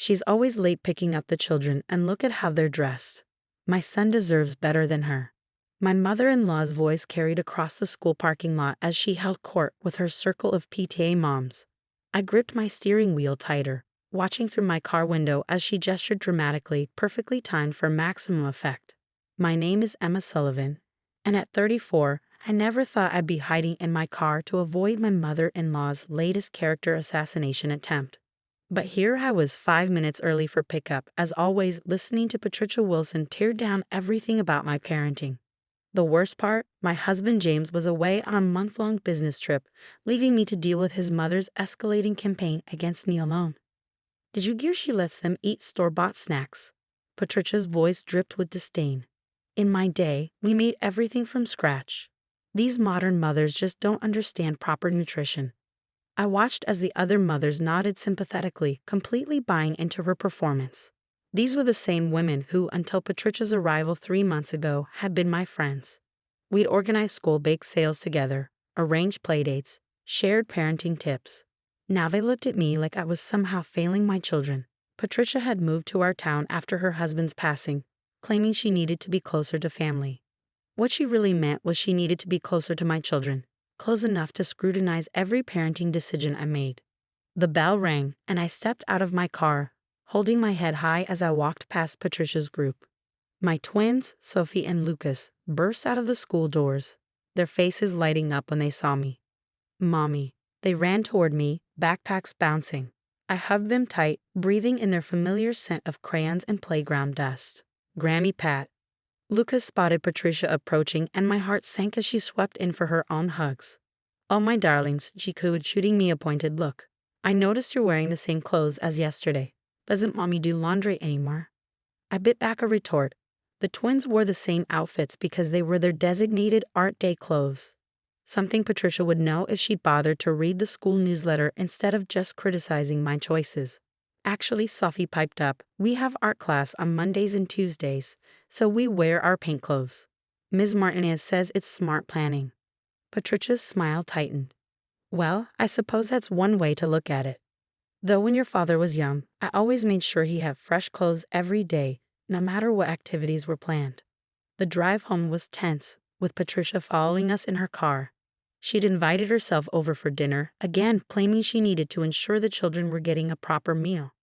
She's always late picking up the children, and look at how they're dressed. My son deserves better than her. My mother-in-law's voice carried across the school parking lot as she held court with her circle of PTA moms. I gripped my steering wheel tighter, watching through my car window as she gestured dramatically, perfectly timed for maximum effect. My name is Emma Sullivan, and at 34, I never thought I'd be hiding in my car to avoid my mother-in-law's latest character assassination attempt. But here I was 5 minutes early for pickup, as always, listening to Patricia Wilson tear down everything about my parenting. The worst part, my husband James was away on a month-long business trip, leaving me to deal with his mother's escalating campaign against me alone. Did you hear she lets them eat store-bought snacks? Patricia's voice dripped with disdain. In my day, we made everything from scratch. These modern mothers just don't understand proper nutrition. I watched as the other mothers nodded sympathetically, completely buying into her performance. These were the same women who, until Patricia's arrival 3 months ago, had been my friends. We'd organized school bake sales together, arranged playdates, shared parenting tips. Now they looked at me like I was somehow failing my children. Patricia had moved to our town after her husband's passing, claiming she needed to be closer to family. What she really meant was she needed to be closer to my children, close enough to scrutinize every parenting decision I made. The bell rang, and I stepped out of my car, holding my head high as I walked past Patricia's group. My twins, Sophie and Lucas, burst out of the school doors, their faces lighting up when they saw me. "Mommy." They ran toward me, backpacks bouncing. I hugged them tight, breathing in their familiar scent of crayons and playground dust. "Grammy Pat." Lucas spotted Patricia approaching, and my heart sank as she swept in for her own hugs. "Oh, my darlings," she cooed, shooting me a pointed look. "I noticed you're wearing the same clothes as yesterday. Doesn't Mommy do laundry anymore?" I bit back a retort. The twins wore the same outfits because they were their designated art day clothes. Something Patricia would know if she'd bothered to read the school newsletter instead of just criticizing my choices. "Actually," Sophie piped up, "we have art class on Mondays and Tuesdays, so we wear our paint clothes. Ms. Martinez says it's smart planning." Patricia's smile tightened. "Well, I suppose that's one way to look at it. Though when your father was young, I always made sure he had fresh clothes every day, no matter what activities were planned." The drive home was tense, with Patricia following us in her car. She'd invited herself over for dinner, again claiming she needed to ensure the children were getting a proper meal.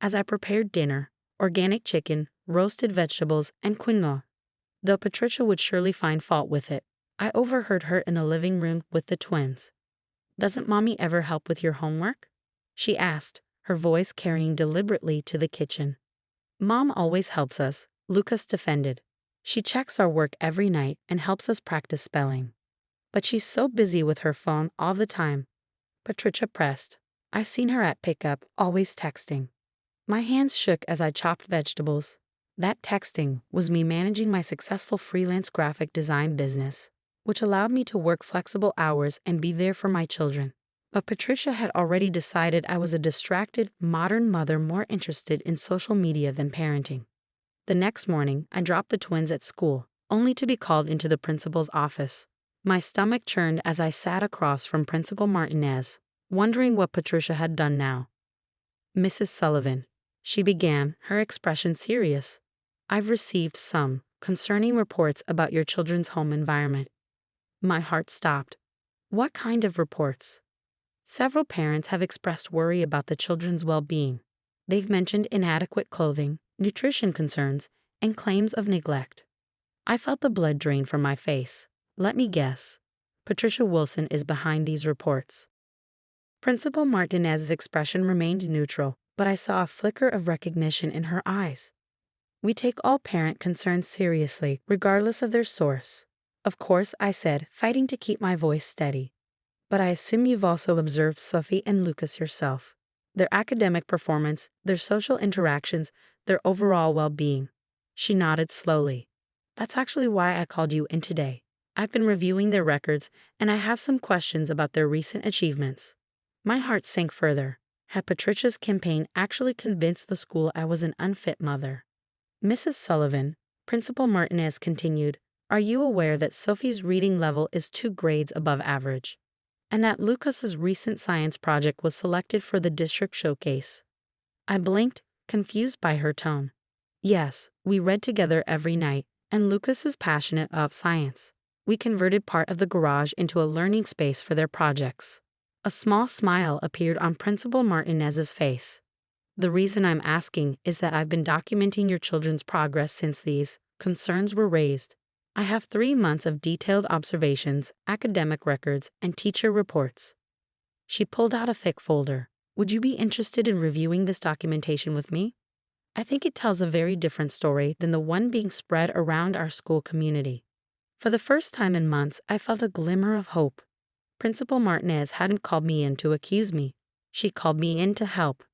As I prepared dinner, organic chicken, roasted vegetables, and quinoa, though Patricia would surely find fault with it, I overheard her in the living room with the twins. "Doesn't Mommy ever help with your homework?" she asked, her voice carrying deliberately to the kitchen. "Mom always helps us," Lucas defended. "She checks our work every night and helps us practice spelling. But she's so busy with her phone all the time." Patricia pressed. "I've seen her at pickup, always texting." My hands shook as I chopped vegetables. That texting was me managing my successful freelance graphic design business, which allowed me to work flexible hours and be there for my children. But Patricia had already decided I was a distracted, modern mother more interested in social media than parenting. The next morning, I dropped the twins at school, only to be called into the principal's office. My stomach churned as I sat across from Principal Martinez, wondering what Patricia had done now. "Mrs. Sullivan," she began, her expression serious, "I've received some concerning reports about your children's home environment." My heart stopped. "What kind of reports?" "Several parents have expressed worry about the children's well-being. They've mentioned inadequate clothing, nutrition concerns, and claims of neglect." I felt the blood drain from my face. Let me guess. Patricia Wilson is behind these reports. Principal Martinez's expression remained neutral, but I saw a flicker of recognition in her eyes. "We take all parent concerns seriously, regardless of their source." "Of course," I said, fighting to keep my voice steady. "But I assume you've also observed Sophie and Lucas yourself. Their academic performance, their social interactions, their overall well-being." She nodded slowly. "That's actually why I called you in today. I've been reviewing their records, and I have some questions about their recent achievements." My heart sank further. Had Patricia's campaign actually convinced the school I was an unfit mother? "Mrs. Sullivan," Principal Martinez continued, "are you aware that Sophie's reading level is 2 grades above average? And that Lucas's recent science project was selected for the district showcase?" I blinked, confused by her tone. Yes, we read together every night, and Lucas is passionate about science. We converted part of the garage into a learning space for their projects. A small smile appeared on Principal Martinez's face. The reason I'm asking is that I've been documenting your children's progress since these concerns were raised. I have 3 months of detailed observations, academic records, and teacher reports. She pulled out a thick folder. Would you be interested in reviewing this documentation with me? I think it tells a very different story than the one being spread around our school community. For the first time in months, I felt a glimmer of hope. Principal Martinez hadn't called me in to accuse me. She called me in to help.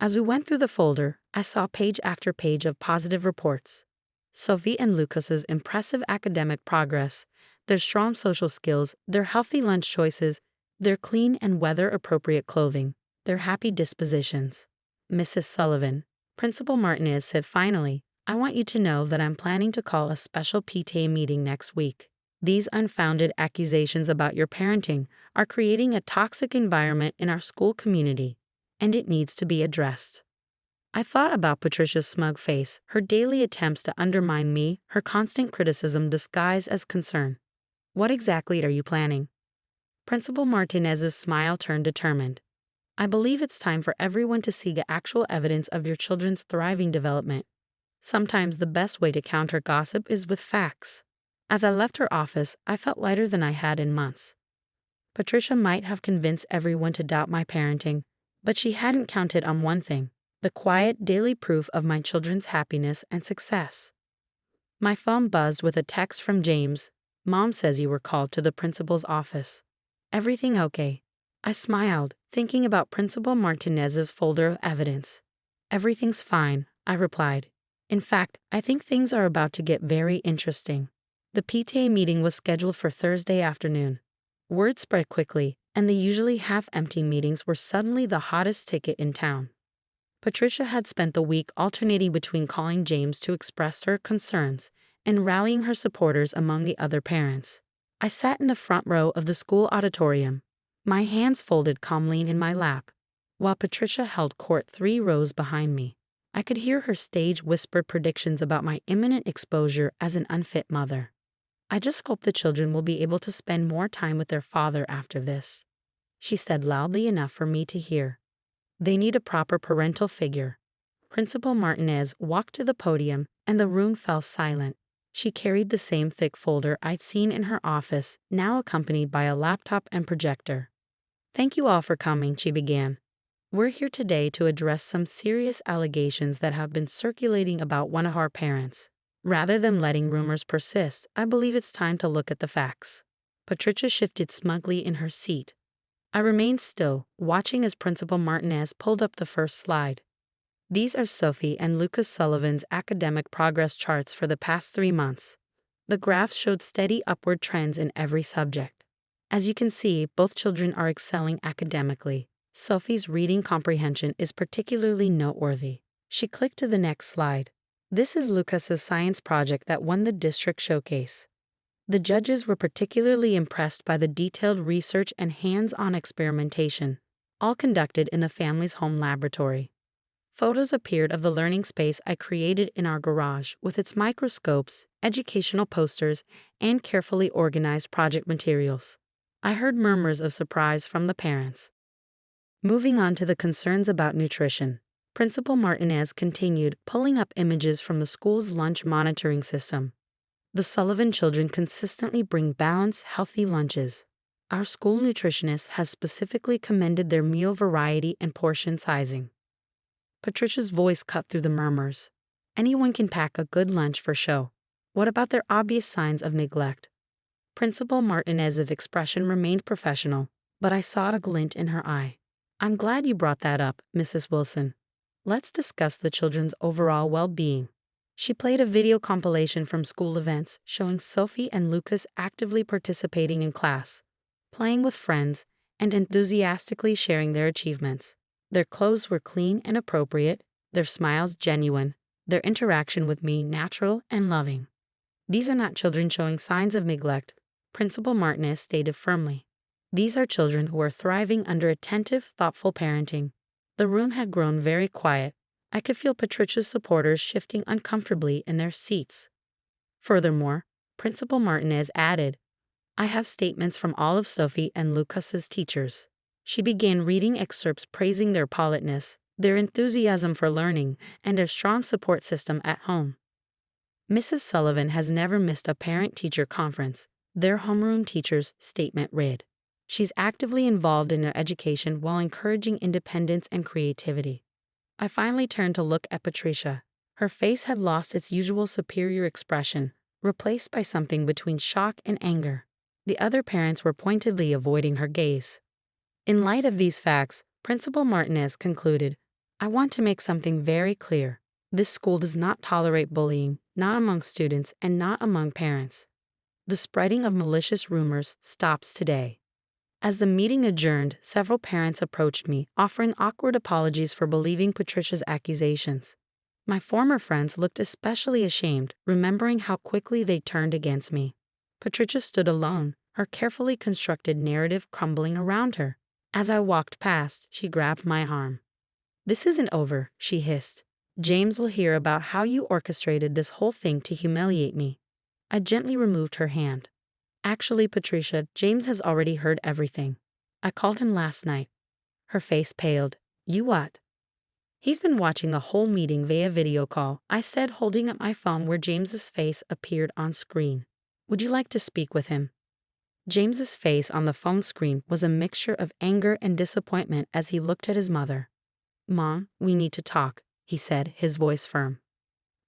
As we went through the folder, I saw page after page of positive reports. Sophie and Lucas's impressive academic progress, their strong social skills, their healthy lunch choices, their clean and weather-appropriate clothing, their happy dispositions. Mrs. Sullivan, Principal Martinez said finally, I want you to know that I'm planning to call a special PTA meeting next week. These unfounded accusations about your parenting are creating a toxic environment in our school community, and it needs to be addressed. I thought about Patricia's smug face, her daily attempts to undermine me, her constant criticism disguised as concern. What exactly are you planning? Principal Martinez's smile turned determined. I believe it's time for everyone to see the actual evidence of your children's thriving development. Sometimes the best way to counter gossip is with facts. As I left her office, I felt lighter than I had in months. Patricia might have convinced everyone to doubt my parenting, but she hadn't counted on one thing, the quiet daily proof of my children's happiness and success. My phone buzzed with a text from James. Mom says you were called to the principal's office. Everything okay? I smiled, thinking about Principal Martinez's folder of evidence. Everything's fine, I replied. In fact, I think things are about to get very interesting. The PTA meeting was scheduled for Thursday afternoon. Word spread quickly, and the usually half-empty meetings were suddenly the hottest ticket in town. Patricia had spent the week alternating between calling James to express her concerns and rallying her supporters among the other parents. I sat in the front row of the school auditorium, my hands folded calmly in my lap, while Patricia held court 3 rows behind me. I could hear her stage-whispered predictions about my imminent exposure as an unfit mother. I just hope the children will be able to spend more time with their father after this, she said loudly enough for me to hear. They need a proper parental figure. Principal Martinez walked to the podium, and the room fell silent. She carried the same thick folder I'd seen in her office, now accompanied by a laptop and projector. Thank you all for coming, she began. We're here today to address some serious allegations that have been circulating about one of our parents. Rather than letting rumors persist, I believe it's time to look at the facts. Patricia shifted smugly in her seat. I remained still, watching as Principal Martinez pulled up the first slide. These are Sophie and Lucas Sullivan's academic progress charts for the past 3 months. The graphs showed steady upward trends in every subject. As you can see, both children are excelling academically. Sophie's reading comprehension is particularly noteworthy. She clicked to the next slide. This is Lucas's science project that won the district showcase. The judges were particularly impressed by the detailed research and hands-on experimentation, all conducted in the family's home laboratory. Photos appeared of the learning space I created in our garage with its microscopes, educational posters, and carefully organized project materials. I heard murmurs of surprise from the parents. Moving on to the concerns about nutrition, Principal Martinez continued, pulling up images from the school's lunch monitoring system. The Sullivan children consistently bring balanced, healthy lunches. Our school nutritionist has specifically commended their meal variety and portion sizing. Patricia's voice cut through the murmurs. Anyone can pack a good lunch for show. What about their obvious signs of neglect? Principal Martinez's expression remained professional, but I saw a glint in her eye. I'm glad you brought that up, Mrs. Wilson. Let's discuss the children's overall well-being. She played a video compilation from school events showing Sophie and Lucas actively participating in class, playing with friends, and enthusiastically sharing their achievements. Their clothes were clean and appropriate, their smiles genuine, their interaction with me natural and loving. These are not children showing signs of neglect, Principal Martinez stated firmly. These are children who are thriving under attentive, thoughtful parenting. The room had grown very quiet. I could feel Patricia's supporters shifting uncomfortably in their seats. Furthermore, Principal Martinez added, I have statements from all of Sophie and Lucas's teachers. She began reading excerpts praising their politeness, their enthusiasm for learning, and their strong support system at home. Mrs. Sullivan has never missed a parent-teacher conference, their homeroom teacher's statement read. She's actively involved in their education while encouraging independence and creativity. I finally turned to look at Patricia. Her face had lost its usual superior expression, replaced by something between shock and anger. The other parents were pointedly avoiding her gaze. In light of these facts, Principal Martinez concluded, I want to make something very clear. This school does not tolerate bullying, not among students and not among parents. The spreading of malicious rumors stops today. As the meeting adjourned, several parents approached me, offering awkward apologies for believing Patricia's accusations. My former friends looked especially ashamed, remembering how quickly they turned against me. Patricia stood alone, her carefully constructed narrative crumbling around her. As I walked past, she grabbed my arm. This isn't over, she hissed. James will hear about how you orchestrated this whole thing to humiliate me. I gently removed her hand. Actually, Patricia, James has already heard everything. I called him last night. Her face paled. You what? He's been watching the whole meeting via video call, I said, holding up my phone where James's face appeared on screen. Would you like to speak with him? James's face on the phone screen was a mixture of anger and disappointment as he looked at his mother. Mom, we need to talk, he said, his voice firm.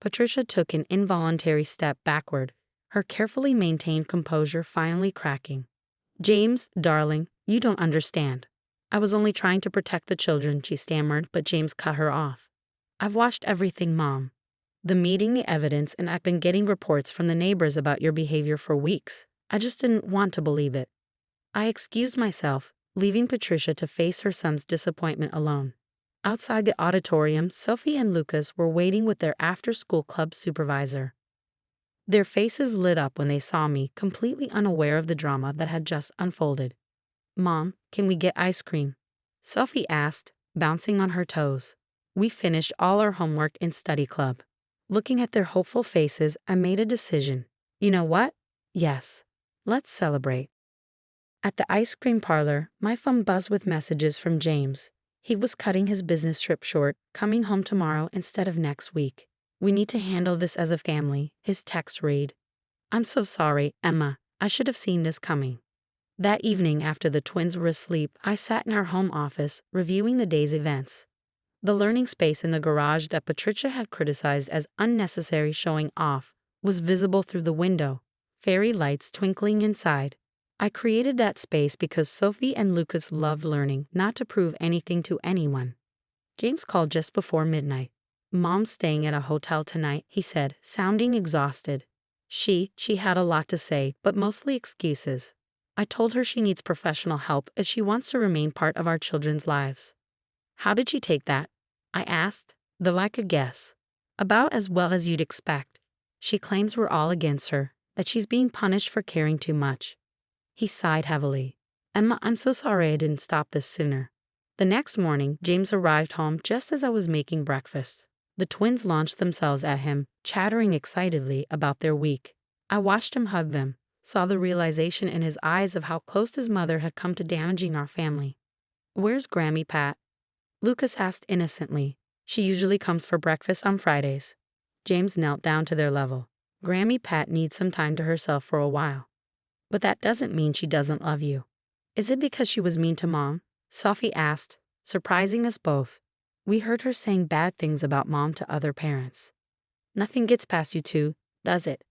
Patricia took an involuntary step backward, her carefully maintained composure finally cracking. James, darling, you don't understand. I was only trying to protect the children, she stammered, but James cut her off. I've watched everything, Mom. The meeting, the evidence, and I've been getting reports from the neighbors about your behavior for weeks. I just didn't want to believe it. I excused myself, leaving Patricia to face her son's disappointment alone. Outside the auditorium, Sophie and Lucas were waiting with their after-school club supervisor. Their faces lit up when they saw me, completely unaware of the drama that had just unfolded. Mom, can we get ice cream? Sophie asked, bouncing on her toes. We finished all our homework in study club. Looking at their hopeful faces, I made a decision. You know what? Yes. Let's celebrate. At the ice cream parlor, my phone buzzed with messages from James. He was cutting his business trip short, coming home tomorrow instead of next week. We need to handle this as a family, his text read. I'm so sorry, Emma. I should have seen this coming. That evening, after the twins were asleep, I sat in our home office, reviewing the day's events. The learning space in the garage that Patricia had criticized as unnecessary showing off was visible through the window, fairy lights twinkling inside. I created that space because Sophie and Lucas loved learning, not to prove anything to anyone. James called just before midnight. Mom's staying at a hotel tonight, he said, sounding exhausted. She had a lot to say, but mostly excuses. I told her she needs professional help if she wants to remain part of our children's lives. How did she take that? I asked, though I could guess. About as well as you'd expect. She claims we're all against her, that she's being punished for caring too much. He sighed heavily. Emma, I'm so sorry I didn't stop this sooner. The next morning, James arrived home just as I was making breakfast. The twins launched themselves at him, chattering excitedly about their week. I watched him hug them, saw the realization in his eyes of how close his mother had come to damaging our family. Where's Grammy Pat? Lucas asked innocently. She usually comes for breakfast on Fridays. James knelt down to their level. Grammy Pat needs some time to herself for a while. But that doesn't mean she doesn't love you. Is it because she was mean to Mom? Sophie asked, surprising us both. We heard her saying bad things about Mom to other parents. Nothing gets past you two, does it?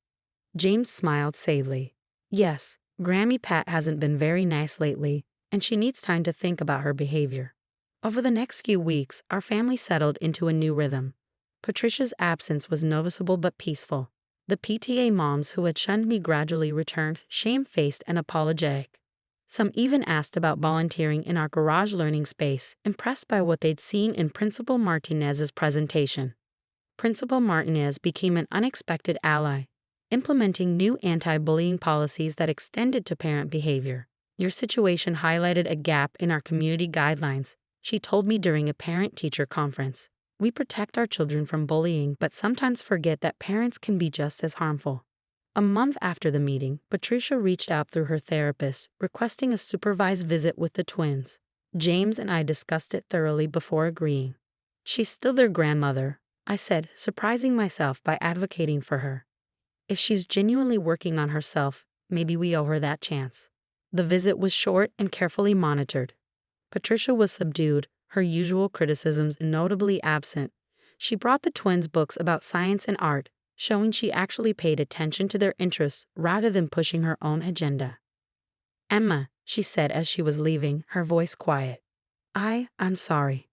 James smiled sadly. Yes, Grammy Pat hasn't been very nice lately, and she needs time to think about her behavior. Over the next few weeks, our family settled into a new rhythm. Patricia's absence was noticeable but peaceful. The PTA moms who had shunned me gradually returned, shamefaced and apologetic. Some even asked about volunteering in our garage learning space, impressed by what they'd seen in Principal Martinez's presentation. Principal Martinez became an unexpected ally, implementing new anti-bullying policies that extended to parent behavior. Your situation highlighted a gap in our community guidelines, she told me during a parent-teacher conference. We protect our children from bullying but sometimes forget that parents can be just as harmful. A month after the meeting, Patricia reached out through her therapist, requesting a supervised visit with the twins. James and I discussed it thoroughly before agreeing. She's still their grandmother, I said, surprising myself by advocating for her. If she's genuinely working on herself, maybe we owe her that chance. The visit was short and carefully monitored. Patricia was subdued, her usual criticisms notably absent. She brought the twins books about science and art, showing she actually paid attention to their interests rather than pushing her own agenda. "Emma," she said as she was leaving, her voice quiet. I'm sorry.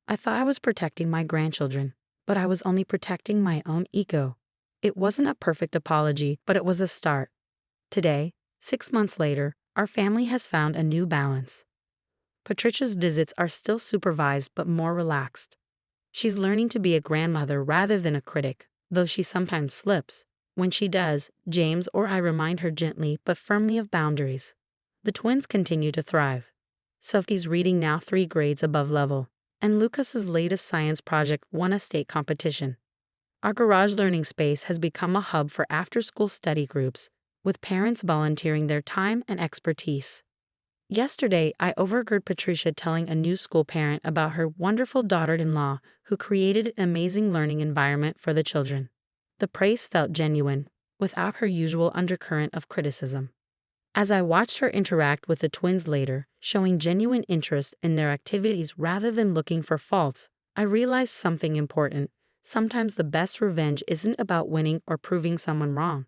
I thought I was protecting my grandchildren, but I was only protecting my own ego. It wasn't a perfect apology, but it was a start. Today, 6 months later, our family has found a new balance. Patricia's visits are still supervised but more relaxed. She's learning to be a grandmother rather than a critic, though she sometimes slips. When she does, James or I remind her gently but firmly of boundaries. The twins continue to thrive. Sophie's reading now 3 grades above level, and Lucas's latest science project won a state competition. Our garage learning space has become a hub for after-school study groups, with parents volunteering their time and expertise. Yesterday, I overheard Patricia telling a new school parent about her wonderful daughter-in-law who created an amazing learning environment for the children. The praise felt genuine, without her usual undercurrent of criticism. As I watched her interact with the twins later, showing genuine interest in their activities rather than looking for faults, I realized something important. Sometimes the best revenge isn't about winning or proving someone wrong.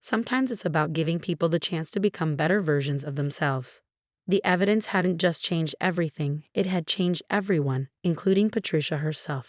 Sometimes it's about giving people the chance to become better versions of themselves. The evidence hadn't just changed everything, it had changed everyone, including Patricia herself.